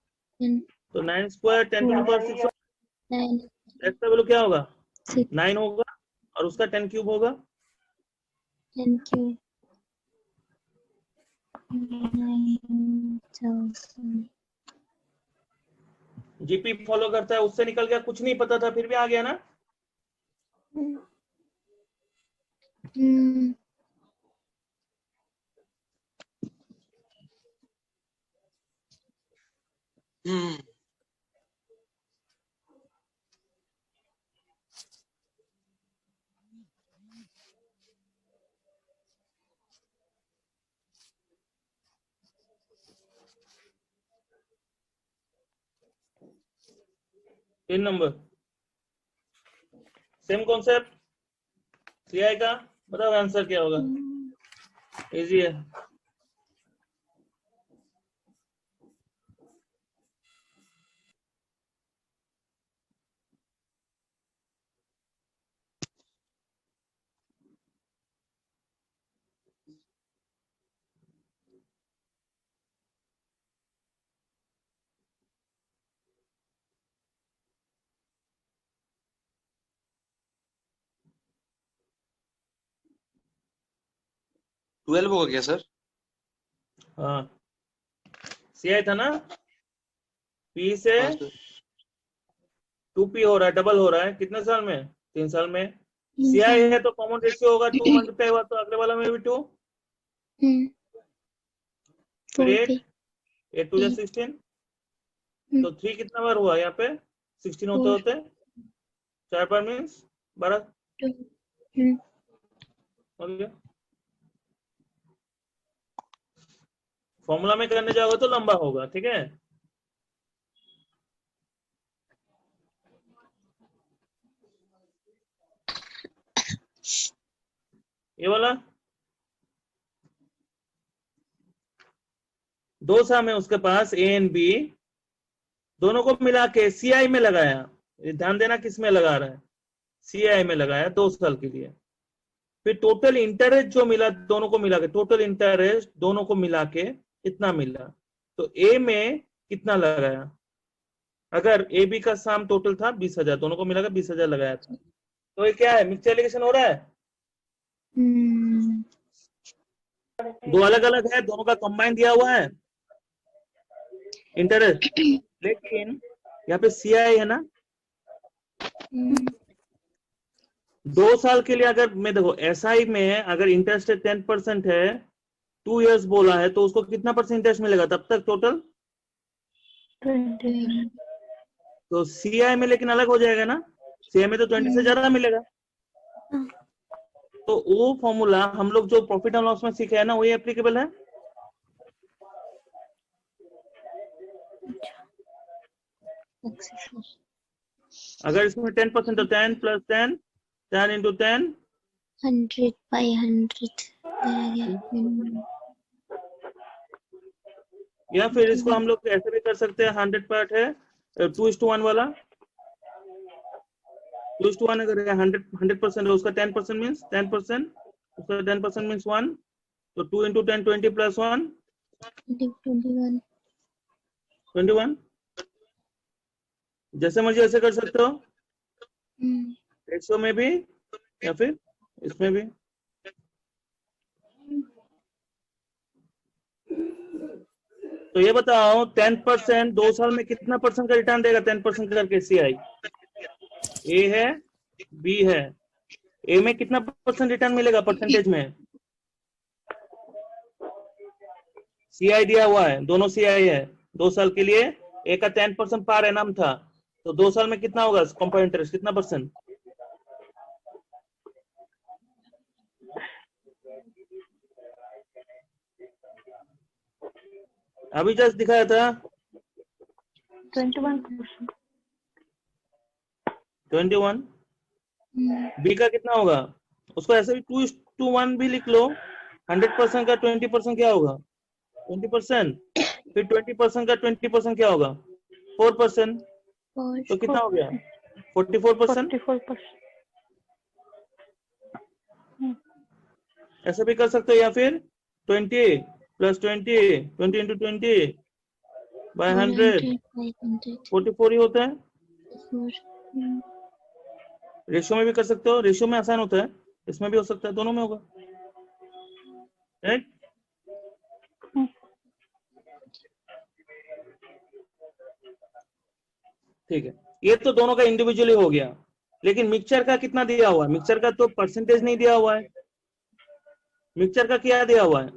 तो 9 square 10 to the power 6, x का वैल्यू क्या होगा? 9 होगा और उसका 10 क्यूब होगा। Thank you. 9000. जीपी फॉलो करता है, उससे निकल गया, कुछ नहीं पता था फिर भी आ गया ना। तीन नंबर सेम कॉन्सेप्ट, सीआई का बताओ आंसर क्या होगा? इजी है। ट्वेल्व हो गया सर। हाँ सीआई था ना, पी से हाँ सर। 2p हो रहा है, डबल हो रहा है कितने साल में? 3 साल में। सीआई है तो कॉमन रेशियो होगा 2 मल्टीप्लाई हुआ तो अगले वाला में भी 2, फिर 8 2 16, तो 3 कितना बार हुआ यहाँ पे? 16 होते होते 4 बार मीन्स 12 हो गया। फॉर्मूला में करने जाओगे तो लंबा होगा, ठीक है। ये वाला 2 साल में उसके पास ए एंड बी दोनों को मिला के सीआई में लगाया। ये ध्यान देना किस में लगा रहा है, सीआई में लगाया 2 साल के लिए। फिर टोटल इंटरेस्ट जो मिला दोनों को मिला के, टोटल इंटरेस्ट दोनों को मिला के कितना मिला, तो ए में कितना लगाया। अगर ए बी का साम टोटल था 20,000, दोनों को मिला के 20,000 लगाया था, तो ये क्या है, मिक्सचर एलिगेशन हो रहा है। दो अलग अलग है, दोनों का कंबाइन दिया हुआ है इंटरेस्ट, लेकिन यहाँ पे सीआई है ना। 2 साल के लिए अगर मैं देखो एसआई में अगर इंटरेस्ट 10% है, 2 इयर्स बोला है, तो उसको कितना % इंटरेस्ट मिलेगा तब तक टोटल। 20। तो सीआई में लेकिन अलग हो जाएगा ना, सीआई में तो 20 से ज्यादा मिलेगा। तो वो फॉर्मूला हम लोग जो प्रॉफिट एंड लॉस में सीखे है ना, वही एप्लीकेबल है। अगर इसमें 10% तो 10 + 10, 10 × 10, 100/100 या फिर इसको हम लोग ऐसे भी कर सकते हैं, 100 पार्ट है 2:1 वाला। 2:1 अगर 100% है, उसका 10% मीन्स 10%, उसका 10% मीन्स 1, तो 2 × 10 20 + 1 21। जैसे मर्जी ऐसे कर सकते हो, रेशो में भी या फिर इसमें भी। तो ये बताओ 10% 2 साल में कितना % का रिटर्न देगा 10% करके सीआई। ए है, बी है, ए में कितना % रिटर्न मिलेगा परसेंटेज में। सीआई दिया हुआ है, दोनों सीआई है 2 साल के लिए। ए का 10% पार एनम था, तो 2 साल में कितना होगा कंपाउंड इंटरेस्ट, कितना %। अभी जस्ट दिखाया था 21%। 21। बी का कितना होगा, उसको ऐसे भी 2:1 भी लिख लो। 100% का 20% क्या होगा 20%, फिर 20% का 20% क्या होगा 4%, तो कितना हो गया 44%। 44%। ऐसे भी कर सकते हो, या फिर 20 + 20 20 × 20/100 44 ही होता है। रेशियो में भी कर सकते हो, रेशियो में आसान होता है, इसमें भी हो सकता है, दोनों में होगा, राइट। ठीक है, ये तो दोनों का इंडिविजुअली हो गया, लेकिन मिक्सचर का कितना दिया हुआ है, मिक्सचर का तो परसेंटेज नहीं दिया हुआ है। मिक्सचर का क्या दिया हुआ है,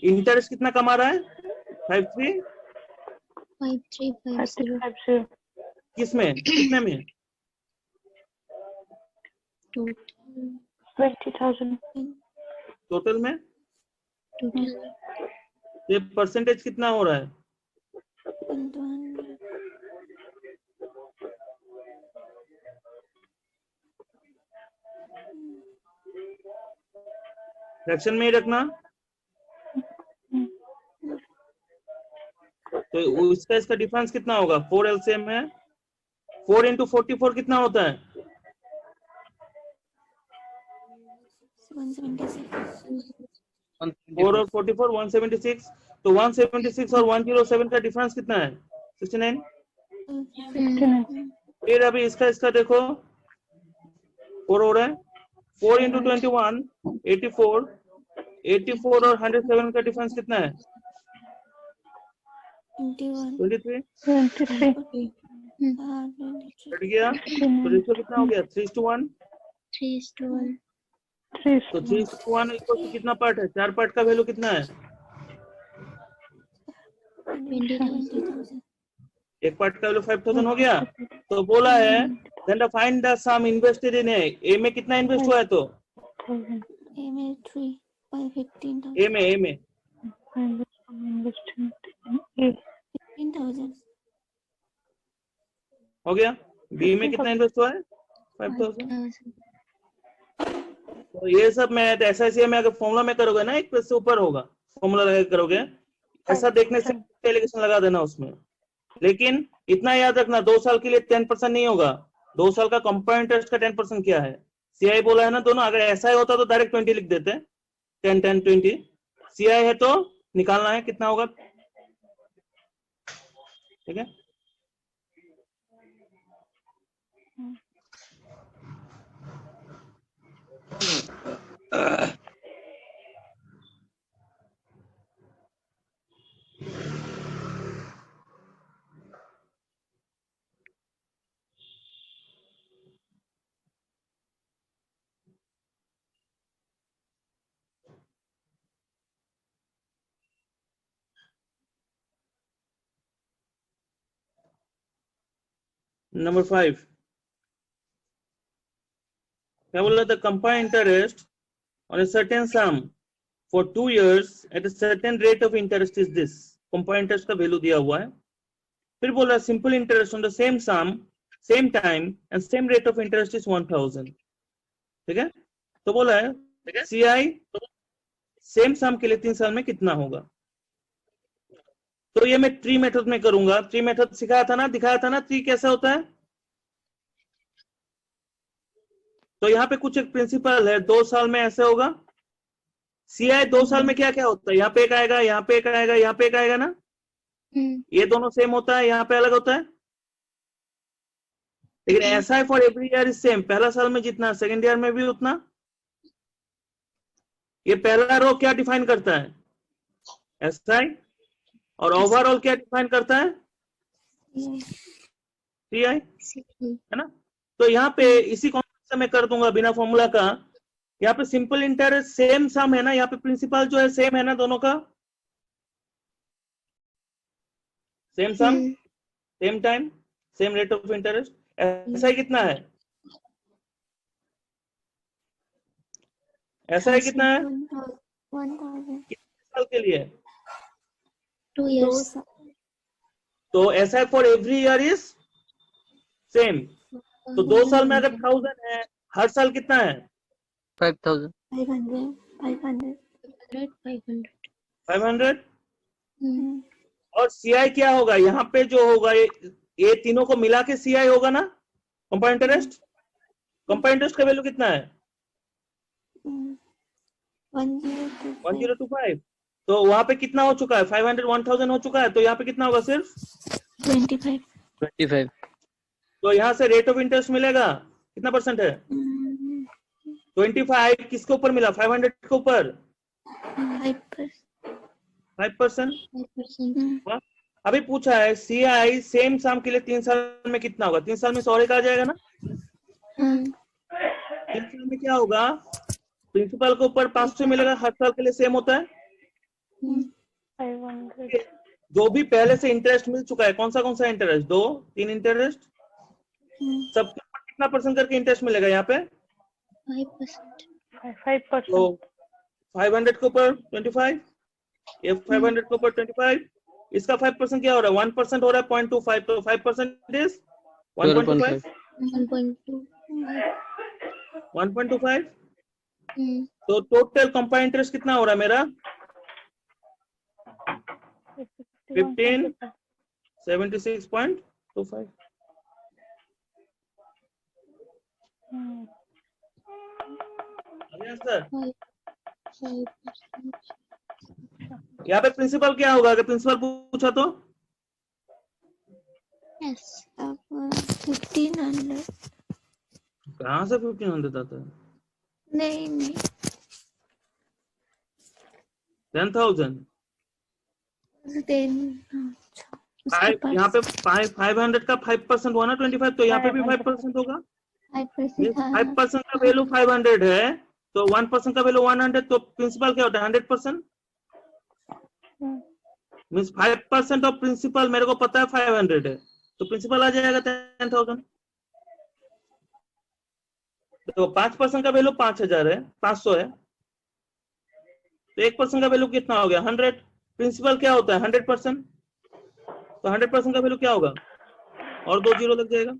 इंटरेस्ट कितना कमा रहा है 5350 किसमें, कितने में 20,000। टोटल में। ये परसेंटेज कितना हो रहा है, फ्रैक्शन में ही रखना। तो इसका डिफरेंस कितना होगा, 4 एलसीएम है, 4 × 44 कितना होता है 4 और 44 176, तो 176 और 107 का डिफरेंस कितना है 69। फिर अभी इसका देखो 4 हो रहा है, 4 × 21 84, 84 और 107 का डिफरेंस कितना है 23। कट गया, तो रेशियो कितना हो गया 3:1। 3:1 तो 3:1 इक्वल टू कितना पार्ट है, 4 पार्ट का वैल्यू कितना है, 20,000 एक पार्ट का वैल्यू 5,000 हो गया। तो बोला है then find the sum invested in a में कितना इन्वेस्ट हुआ है, तो ए में हो गया। बी में कितना इन्वेस्ट हुआ है 5,000। तो ये सब मैं SICI में अगर फॉर्मूला में करोगे ना, 1 से ऊपर होगा, फॉर्मूला लगा के करोगे, ऐसा देखने से एलिगेशन लगा देना उसमें। लेकिन इतना याद रखना, 2 साल के लिए 10% नहीं होगा, 2 साल का कंपाउंड इंटरेस्ट का 10% क्या है, CI बोला है ना दोनों, अगर SI होता तो डायरेक्ट 20 लिख देते, 10 10 20, CI है तो निकालना है कितना होगा, ठीक है। नंबर 5 क्या बोल रहा था, compound interest on a certain sum for 2 years at a certain rate of interest is this, compound interest का वैल्यू दिया हुआ है। फिर बोल रहा है simple interest on the same sum same time and same rate of interest is 1000, ठीक है। तो बोला है CI सेम सम के लिए 3 साल में कितना होगा। तो ये मैं ट्री मेथड में करूंगा, ट्री मेथड सिखाया था ना, दिखाया था ना ट्री कैसा होता है। तो यहाँ पे कुछ एक प्रिंसिपल है, 2 साल में ऐसे होगा। CI 2 साल में क्या क्या होता है, यहाँ पे एक आएगा, यहाँ पे एक आएगा, यहाँ पे एक आएगा ना, ये दोनों सेम होता है, यहाँ पे अलग होता है। लेकिन SI for every year is same, पहला साल में जितना सेकेंड ईयर में भी उतना। ये पहला रो क्या डिफाइन करता है, SI, और ओवरऑल क्या डिफाइन करता है, CI, है ना। तो यहाँ पे इसी कॉन्सेप्ट से मैं कर दूंगा बिना फॉर्मूला का। यहाँ पे सिंपल इंटरेस्ट सेम सम है ना, यहाँ पे प्रिंसिपल जो है सेम है ना दोनों का, same sum same time same rate of interest. SI कितना है, SI कितना है, 1000 कितने साल के लिए, 2 years तो SI for every year is same. तो 2 साल में अगर 1000 है, हर साल कितना है 5000 500। और CI क्या होगा, यहाँ पे जो होगा ये तीनों को मिला के CI होगा ना, कंपाउंड इंटरेस्ट। कंपाउंड इंटरेस्ट का वैल्यू कितना है 1025। तो वहां पे कितना हो चुका है 500, 1000 हो चुका है, तो यहाँ पे कितना होगा सिर्फ 25 तो यहाँ से रेट ऑफ इंटरेस्ट मिलेगा कितना परसेंट है 25। किसके ऊपर मिला, 500 के ऊपर 5%। अभी पूछा है CI सेम सम के लिए 3 साल में कितना होगा, 3 साल में 100 आ जाएगा ना। 3 साल में क्या होगा, प्रिंसिपल के ऊपर 500 मिलेगा, हर साल के लिए सेम होता है। 500 जो भी पहले से इंटरेस्ट मिल चुका है, कौन सा इंटरेस्ट, 2 3 इंटरेस्ट, सबके ऊपर कितना परसेंट करके इंटरेस्ट मिलेगा यहाँ पे 5%। तो 500 के ऊपर 25, ये 500 के ऊपर 25, इसका 5% क्या हो रहा है 1% हो रहा है 0.25, तो 5% इज 1.25 1.25। तो टोटल कंपाउंड इंटरेस्ट कितना हो रहा है मेरा 1576.25। सर यहाँ पे प्रिंसिपल क्या होगा, अगर प्रिंसिपल पूछा तो 1500 कहाँ से 1500 आता है, नहीं 10,000। यहाँ पे 500 का 5% हुआ ना 25, तो यहाँ पे भी 5% होगा। 5% का वैल्यू 500 है, तो 1% का वैल्यू 100, तो प्रिंसिपल क्या होता है 100%। मीन्स 5% ऑफ प्रिंसिपल मेरे को पता है 500 है, तो प्रिंसिपल आ जाएगा 10,000। तो 5% का वैल्यू 5000 है, 500 है, तो 1% का वैल्यू कितना हो गया 100। प्रिंसिपल क्या होता है 100%, तो 100% का वैल्यू क्या होगा, और 2 जीरो लग जाएगा।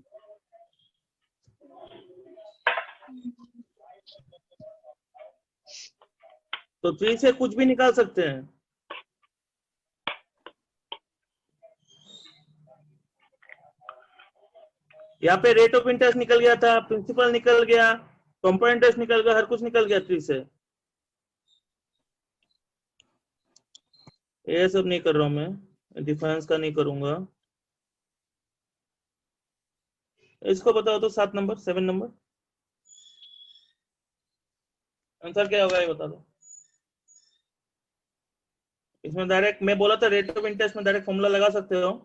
तो 3 से कुछ भी निकाल सकते हैं। यहाँ पे रेट ऑफ इंटरेस्ट निकल गया था, प्रिंसिपल निकल गया, कंपाउंड इंटरेस्ट निकल गया, हर कुछ निकल गया 3 से। ये सब नहीं कर रहा हूं मैं, डिफरेंस का नहीं करूंगा। इसको बताओ तो 7 नंबर 7 नंबर आंसर क्या होगा ये बता दो। इसमें डायरेक्ट मैं बोला था रेट ऑफ इंटरेस्ट में डायरेक्ट फॉर्मूला लगा सकते हो।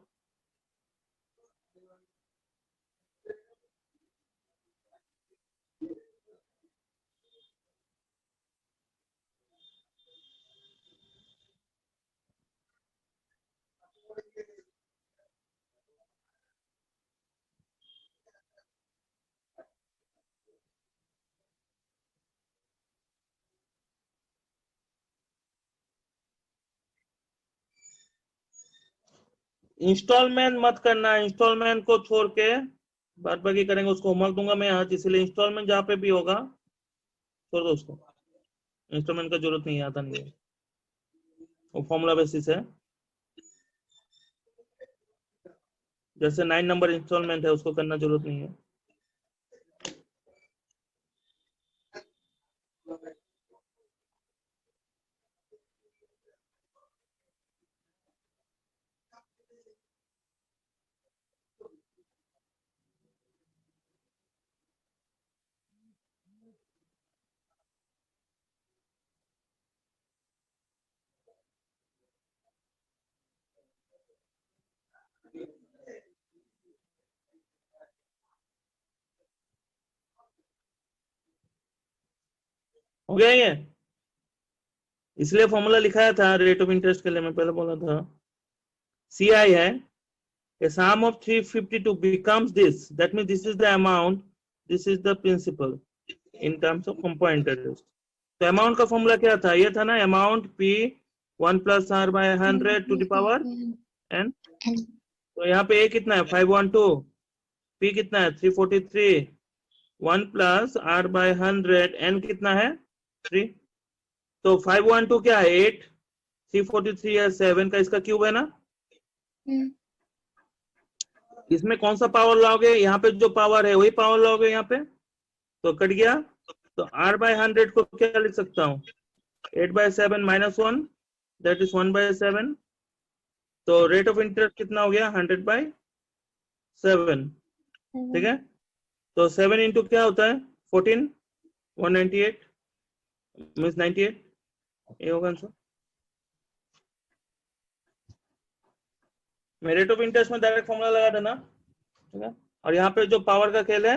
इंस्टॉलमेंट मत करना, इंस्टॉलमेंट को छोड़ के बाद बाकी करेंगे। उसको होमवर्क दूंगा मैं आज, इसलिए इंस्टॉलमेंट जहाँ पे भी होगा छोड़ दो उसको। इंस्टॉलमेंट का जरूरत नहीं आता, नहीं है वो फॉर्मूला बेसिस है। जैसे 9 नंबर इंस्टॉलमेंट है उसको करना जरूरत नहीं है। हो गया ये, इसलिए फॉर्मूला लिखाया था रेट ऑफ इंटरेस्ट के लिए, मैं पहले बोला था। CI है a sum of 352 becomes this, that means this is the amount, this is the principal in terms of compound interest। तो अमाउंट का फॉर्मूला क्या था, ये था ना, amount P 1 plus R by 100 to the power n। तो यहाँ पे A कितना है 512, P कितना है 343, 1 plus R by 100, n कितना है 3। तो 512 क्या है 8, 343 है 7 का, इसका क्यूब है ना। इसमें कौन सा पावर लाओगे, यहाँ पे जो पावर है वही पावर लाओगे यहाँ पे, तो कट गया। तो R by 100 को क्या लिख सकता हूँ 8 by 7 minus 1, that is 1 by 7। तो रेट ऑफ इंटरेस्ट कितना हो गया 100 by 7, ठीक है। तो 7 इंटू क्या होता है 14, 198 मीन्स 98, ये होगा आंसर। मैं रेट ऑफ इंटरेस्ट में डायरेक्ट फॉर्मूला लगा देना, ठीक है। और यहाँ पे जो पावर का खेल है,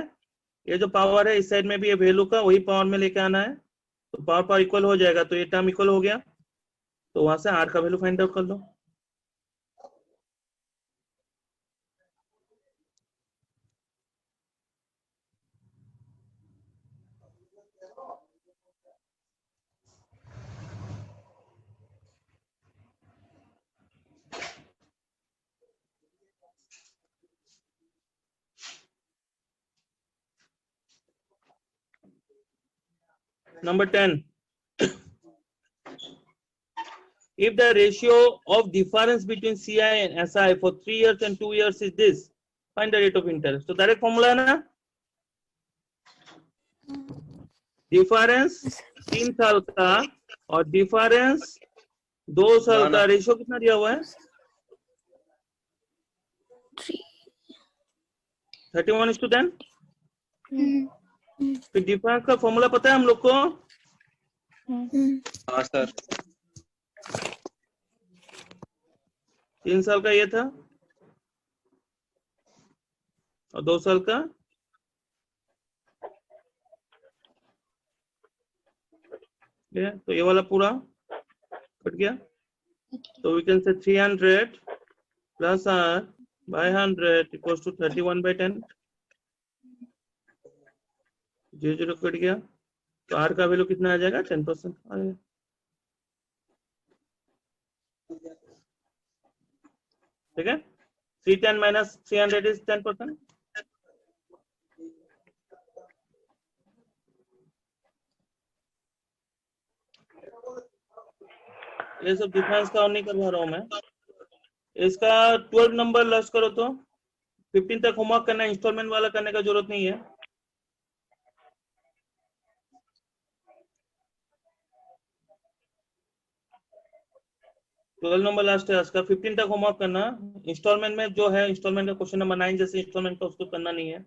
ये जो पावर है इस साइड में भी ये वैल्यू का वही पावर में लेके आना है, तो पावर पर इक्वल हो जाएगा। तो ये टर्म इक्वल हो गया, तो वहां से R का वैल्यू फाइंड आउट कर लो। Number 10, if the ratio of difference between CI and SI for 3 years and 2 years is this, find the rate of interest। तो डायरेक्ट फॉर्मूला है ना, डिफरेंस 3 साल का और डिफरेंस 2 साल का, रेशियो कितना दिया हुआ है 31:10। फिर डिफरेंस का फॉर्मूला पता है हम लोग को, हाँ सर। 3 साल का ये था और 2 साल का ये, तो ये वाला पूरा कट गया। तो we can say 300 plus R by 100 equals to 31/10। 0 cut गया, तो R का वैल्यू कितना आ जाएगा 10% आ जाएगा। ठीक है, 310 minus 300 is 10%। ये सब डिफेंस का और नहीं करवा रहा हूँ मैं। इसका 12 नंबर लास्ट करो तो 15 तक होमवर्क करना है, इंस्टॉलमेंट वाला करने का जरूरत नहीं है। 12 नंबर लास्ट है इसका, 15 तक होमवर्क करना। इंस्टॉलमेंट में जो है इंस्टॉलमेंट का क्वेश्चन नंबर 9 जैसे इंस्टॉलमेंट का उसको करना नहीं है।